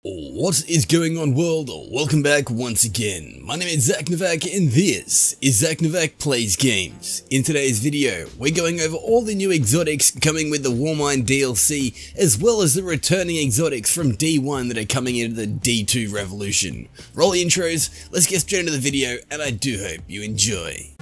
What is going on, world? Welcome back once again. My name is ZacNovak and this is ZacNovak Plays Games. In today's video, we're going over all the new exotics coming with the Warmind DLC, as well as the returning exotics from D1 that are coming into the D2 revolution. Roll the intros, let's get straight into the video, and I do hope you enjoy.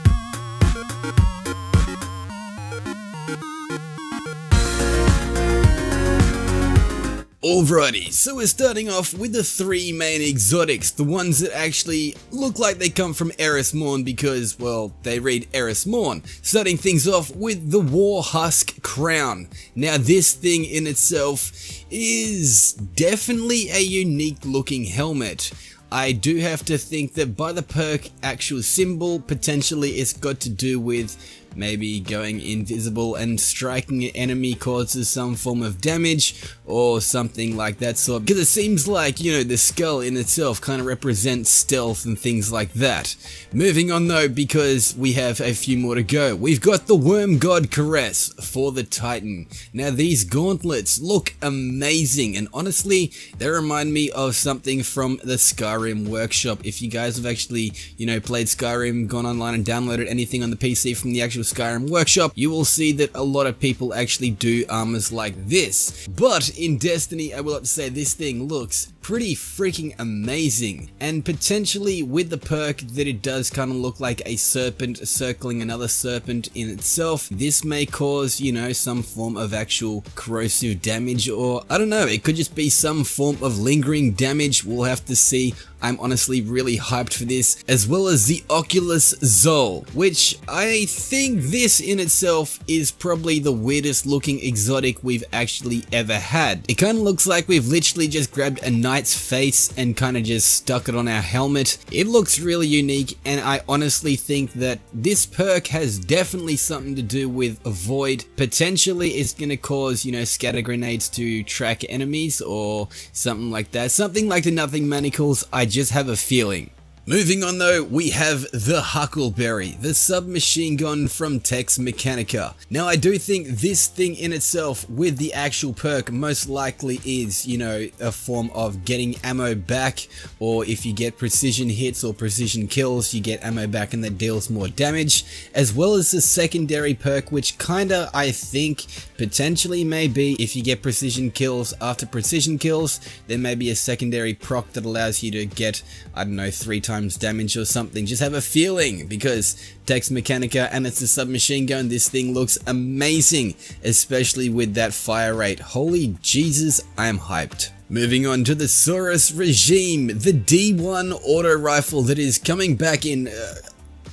Alrighty, so we're starting off with the three main exotics, the ones that actually look like they come from Eris Morn because, well, they read Eris Morn. Starting things off with the Husk Crown. Now this thing in itself is definitely a unique looking helmet. I do have to think that by the perk actual symbol, potentially it's got to do with maybe going invisible and striking an enemy causes some form of damage or something like that sort, because it seems like, you know, the skull in itself kind of represents stealth and things like that. Moving on though, because we have a few more to go, we've got the Worm God Caress for the Titan. Now these gauntlets look amazing, and honestly they remind me of something from the Skyrim workshop. If you guys have actually, you know, played Skyrim, gone online and downloaded anything on the PC from the actual Skyrim workshop, you will see that a lot of people actually do armors like this. But in Destiny, I will have to say this thing looks pretty freaking amazing, and potentially with the perk that it does kind of look like a serpent circling another serpent in itself, this may cause, you know, some form of actual corrosive damage, or I don't know, it could just be some form of lingering damage. We'll have to see. I'm honestly really hyped for this, as well as the Oculus Zoll, which I think this in itself is probably the weirdest looking exotic we've actually ever had. It kind of looks like we've literally just grabbed a knight's face and kind of just stuck it on our helmet. It looks really unique, and I honestly think that this perk has definitely something to do with a void. Potentially it's going to cause, you know, scatter grenades to track enemies or something like that. Something like the Nothing Manacles, I just have a feeling. Moving on though, we have the Huckleberry, the submachine gun from Tex Mechanica. Now I do think this thing in itself with the actual perk most likely is, you know, a form of getting ammo back, or if you get precision hits or precision kills, you get ammo back and that deals more damage, as well as the secondary perk, which kinda I think potentially may be if you get precision kills after precision kills, there may be a secondary proc that allows you to get, I don't know, 3 times damage or something. Just have a feeling, because Tex Mechanica and it's a submachine gun, this thing looks amazing, especially with that fire rate. Holy Jesus, I am hyped. Moving on to the Souris regime, the D1 auto rifle that is coming back in.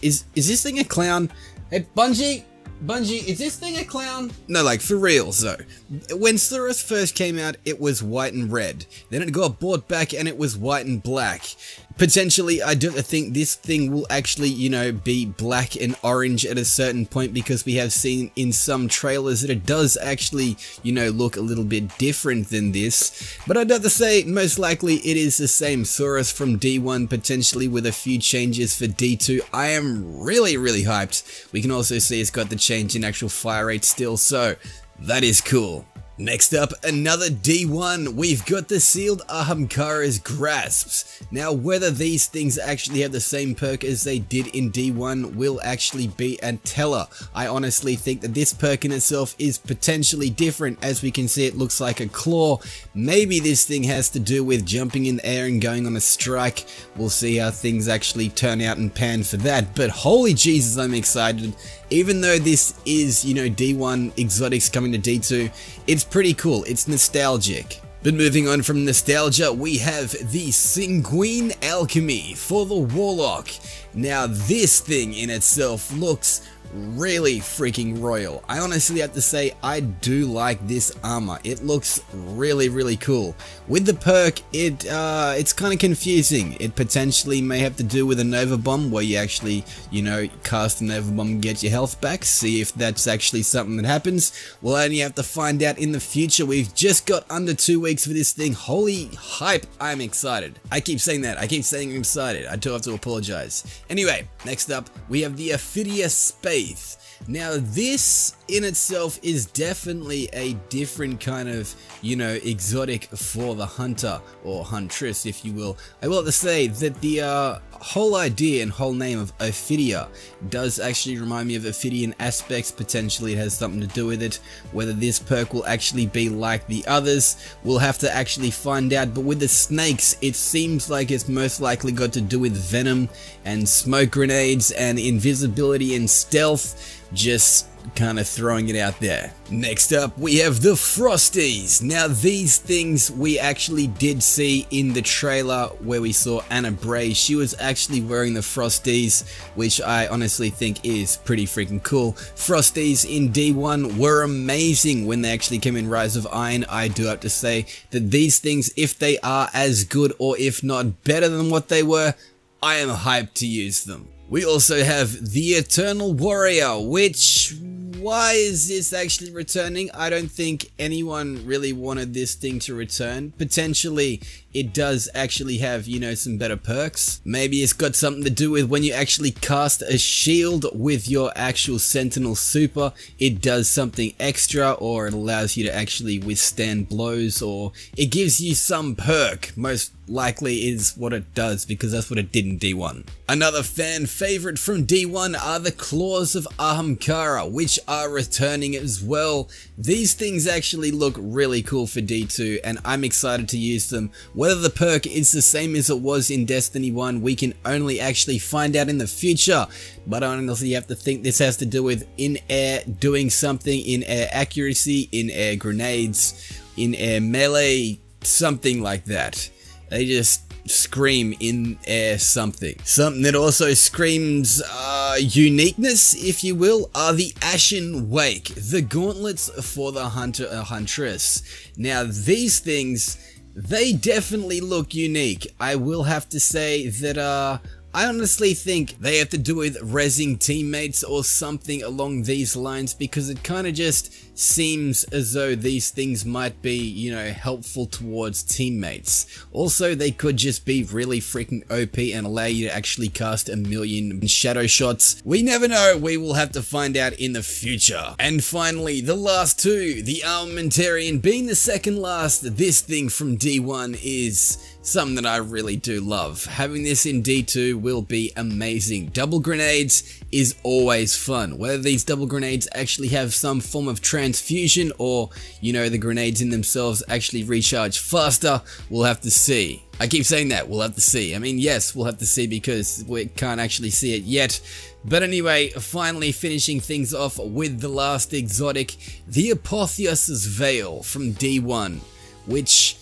Is this thing a clown? Hey, Bungie, is this thing a clown? No, like for real, so. When Souris first came out, it was white and red. Then it got brought back and it was white and black. Potentially, I do think this thing will actually, you know, be black and orange at a certain point, because we have seen in some trailers that it does actually, you know, look a little bit different than this. But I'd have to say, most likely it is the same Souris from D1, potentially with a few changes for D2. I am really hyped. We can also see it's got the change in actual fire rate still, so that is cool. Next up, another D1, we've got the Sealed Cara's Grasps. Now, whether these things actually have the same perk as they did in D1 will actually be a teller. I honestly think that this perk in itself is potentially different. As we can see, it looks like a claw. Maybe this thing has to do with jumping in the air and going on a strike. We'll see how things actually turn out and pan for that, but holy Jesus, I'm excited. Even though this is, you know, D1 exotics coming to D2, it's pretty cool, it's nostalgic. But moving on from nostalgia, we have the Warlock Alchemy for the Warlock. Now this thing in itself looks really freaking royal. I honestly have to say I do like this armor. It looks really cool. With the perk, it's kind of confusing. It potentially may have to do with a Nova Bomb, where you actually, you know, cast a Nova Bomb and get your health back. See if that's actually something that happens. We'll only have to find out in the future. We've just got under 2 weeks for this thing. Holy hype, I'm excited. I keep saying that. I keep saying I'm excited. I do have to apologize. Anyway, next up, we have the Apotheosis Veil Faith. Now this in itself is definitely a different kind of, you know, exotic for the hunter or huntress, if you will. I will have to say that the whole idea and whole name of Ophidia does actually remind me of Ophidian aspects. Potentially it has something to do with it. Whether this perk will actually be like the others, we'll have to actually find out. But with the snakes, it seems like it's most likely got to do with venom and smoke grenades and invisibility and stealth. Just kind of throwing it out there. Next up, we have the Frostys. Now these things we actually did see in the trailer where we saw Anna Bray. She was actually wearing the Frostys, which I honestly think is pretty freaking cool. Frostys in D1 were amazing when they actually came in Rise of Iron. I do have to say that these things, if they are as good or if not better than what they were, I am hyped to use them. We also have the Eternal Warrior, which, why is this actually returning? I don't think anyone really wanted this thing to return. Potentially, it does actually have, you know, some better perks. Maybe it's got something to do with when you actually cast a shield with your actual Sentinel super, it does something extra, or it allows you to actually withstand blows, or it gives you some perk. Most likely is what it does, because that's what it did in D1. Another fan favorite from D1 are the Claws of Cara, which are returning as well. These things actually look really cool for D2, and I'm excited to use them. Whether the perk is the same as it was in Destiny 1, we can only actually find out in the future, but I honestly have to think this has to do with in-air doing something, in-air accuracy, in-air grenades, in-air melee, something like that. They just scream in-air something. Something that also screams uniqueness, if you will, are the Ashen Wake, the gauntlets for the hunter or huntress. Now these things, they definitely look unique. I will have to say that I honestly think they have to do with rezzing teammates or something along these lines, because it kind of just seems as though these things might be, you know, helpful towards teammates. Also, they could just be really freaking OP and allow you to actually cast a million shadow shots. We never know, we will have to find out in the future. And finally, the last two, the Armamentarian being the second last. This thing from D1 is something that I really do love. Having this in D2 will be amazing. Double grenades is always fun. Whether these double grenades actually have some form of transfusion, or, you know, the grenades in themselves actually recharge faster, we'll have to see. I keep saying that, we'll have to see. I mean, yes, we'll have to see because we can't actually see it yet. But anyway, finally finishing things off with the last exotic, the Apotheosis Veil from D1, which,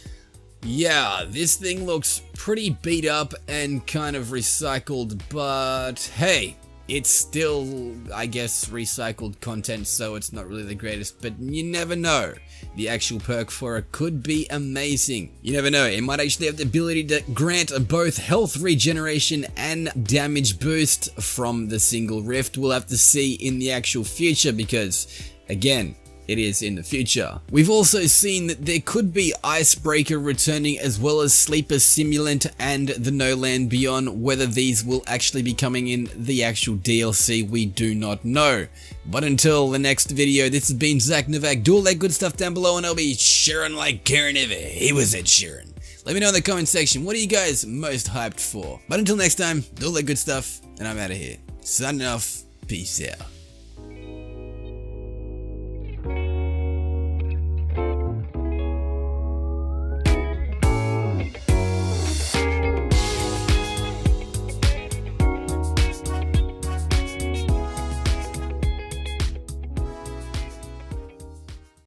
yeah, this thing looks pretty beat up and kind of recycled, but hey, it's still, I guess, recycled content, so it's not really the greatest, but you never know. The actual perk for it could be amazing. You never know, it might actually have the ability to grant both health regeneration and damage boost from the single rift. We'll have to see in the actual future because, again, it is in the future. We've also seen that there could be Icebreaker returning, as well as Sleeper Simulant and the No Land Beyond. Whether these will actually be coming in the actual DLC, we do not know. But until the next video, this has been ZacNovak. Do all that good stuff down below, and I'll be sharing like Karen if he was Ed Sheeran. Let me know in the comment section, what are you guys most hyped for? But until next time, do all that good stuff, and I'm out of here. Signing off, peace out.